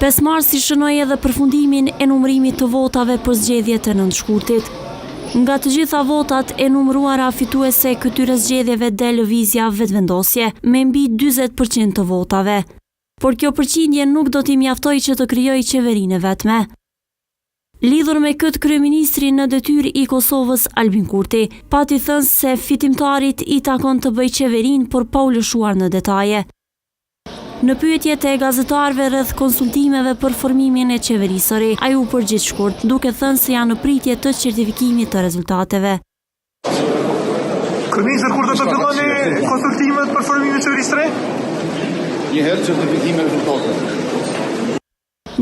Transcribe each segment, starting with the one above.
5 marsi shënoi edhe përfundimin e numërimit të votave për zgjedhjet e 9 shkurtit. Nga të gjitha votat e numëruara fituese këtyre zgjedhjeve del lëvizja Vetëvendosje me mbi 40% të votave. Por kjo përqindje nuk do t'i mjaftoj që të krijojë qeverinë e vetme. Lidhur me këtë, kryeministri në detyrë i Kosovës Albin Kurti pati thënë se fitimtarit i takon të bëjë qeverinë, por pa u lëshuar në detaje. Në pyetjet e gazetarëve rreth konsultimeve për formimin e qeverisëri, ai u përgjigj shkurt, duke thënë se janë në pritje të certifikimit të rezultateve. Kryeministri, kur do të filloni konsultimet për formimin e qeverisë re? Një herë certifikimi rezultateve.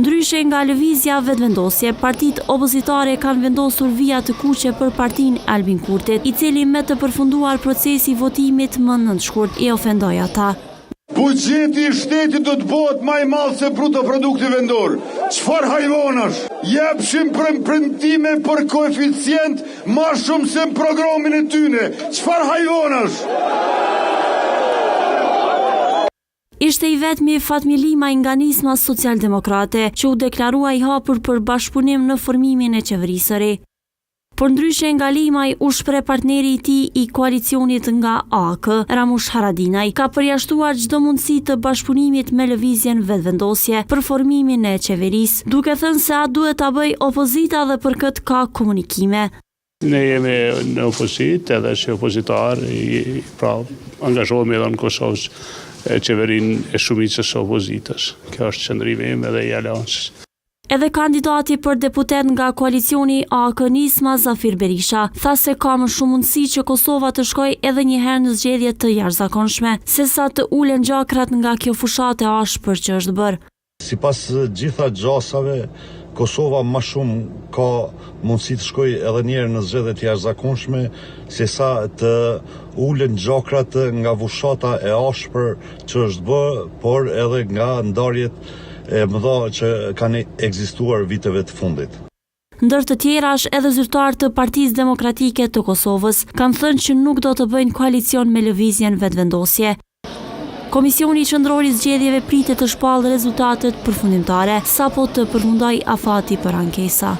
Ndryshe nga lëvizja Vetëvendosje, partitë opozitare kanë vendosur vija të kuqe për partinë Albin Kurtit, i cili me të përfunduar procesi votimit më 9 shkurt i ofendoi ata. Buxheti i shtetit do të bëhet më i madh se bruto produkti vendor. Çfarë hajvonash? Jepshim premtime për koeficient më shumë se në programin e tyne. Çfarë hajvonash? Ishte i vetmi Fatmi Limaj nga nisma socialdemokrate që u deklarua i hapur për bashkëpunim në formimin e qeverisëri. Por ndryshe nga Limaj, u shpreh partneri i tij i koalicionit nga AK, Ramush Haradinaj, ka përjashtuar çdo mundësi të bashkëpunimit me lëvizjen Vetëvendosje për formimin e qeverisë, duke thënë se atë duhet ta bëjë opozita dhe për këtë ka komunikime. Ne jemi në opozitë, edhe që opozitar, pra angazhohemi edhe në Kosovë qeverinë e shumicës së opozitës. Kjo është qëndrimi im edhe i aleancës. Edhe kandidati për deputet nga koalicioni AK-Nisma, Zafir Berisha, tha se ka më shumë mundësi që Kosova të shkojë edhe një herë në zgjedhje të jashtëzakonshme, sesa të ulen gjakrat nga kjo fushatë e ashpër që është bërë. Sipas gjitha gjasave, Kosova më shumë ka mundësi të shkojë edhe një herë në zgjedhje të jashtëzakonshme, sesa të ulen gjakrat nga fushata e ashpër që është bërë, por edhe nga ndarjet e mëdha që kanë ekzistuar viteve të fundit. Ndër të tjerash, edhe zyrtarë të Partisë Demokratike të Kosovës kanë thënë që nuk do të bëjnë koalicion me lëvizjen Vetëvendosje. Komisioni Qendror i Zgjedhjeve pritet të shpallë rezultatet përfundimtare sapo të përfundojë afati për ankesa.